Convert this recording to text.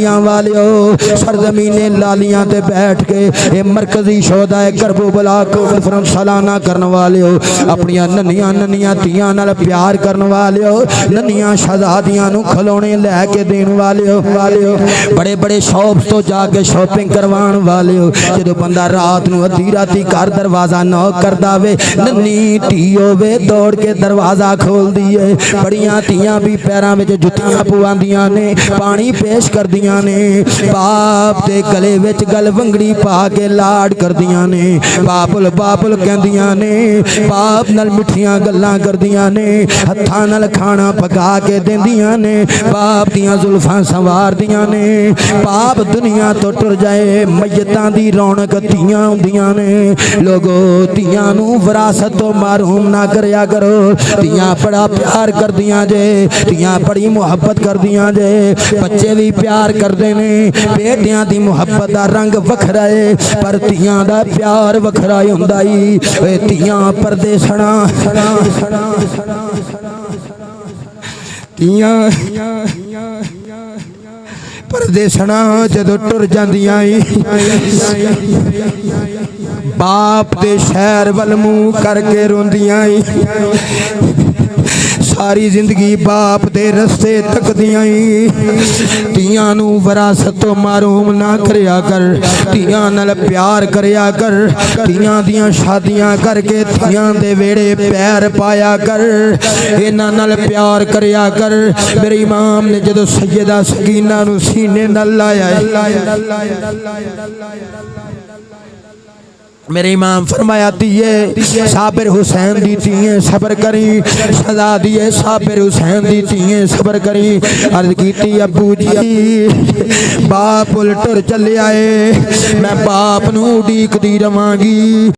लालियां वालियो सरजमीने लालियां ते बैठ के ये मरकजी शोदा है करबला कॉन्फ्रेंस सालाना करने वालियो अपनी नन्नियां नन्नियां तियां नाल प्यार करने वालियो नन्नियां शहजादियां नू खिलौने लैके देने वालियो बड़े बड़े शॉप्स तो जाके शॉपिंग करवाण वालियो जो बंदा रात नू अद्धी राती घर दरवाजा नॉक करदा वे नन्नी धी होवे दौड़ के दरवाजा खोल दिए बड़ियां तियां भी पैरां विच जुत्तियां पवांदियां ने पानी पेश करदियां ने बाप दे गले विच गल वंगड़ी पा के लाड करदियां ने बाबुल बाबुल कहंदियां ने बाप नाल मिठियां गल्लां करदियां ने हत्थां नाल खाना पका के देंदियां ने बाप दियां जुल्फां संवारदियां ने बाप दुनिया तो टुर जाए मय्यतां दी रौनक धीआं हुंदियां ने लोगो धीआं नू विरासत तो महरूम ना करया करो धीआं बड़ा प्यार करदियां जे धीआं बड़ी मुहब्बत करदियां जे बच्चे भी प्यार करते ने बेटियां दी मुहब्बत दा रंग वखरा है पर धीआं दा प्यार वखरा ही हुंदा ई धीआं परदेसणा धीआं परदेसणा जदों टुर जांदियां बाप दे शहर वल मुंह करके रोंदियां सारी जिंदगी बाप दे रस्ते तकदियां धीआं नू विरासत तो महरूम ना करया कर धीआं नाल प्यार करया कर धीआं दियां शादियां करके धीआं दे वेड़े पैर पाया कर इन्हां नाल प्यार करया कर मेरे इमाम ने जदों सैयदा सकीना नू सीने नाल लाया मेरे इमाम फरमाया दिए साबिर हुसैन दी धीए सबर करी शहजादी साबिर हुसैन दी धीए सबर करी अर्ज कीती अबू जी बाप उल टुर चले आए मैं बाप नू उडीकदी रवांगी।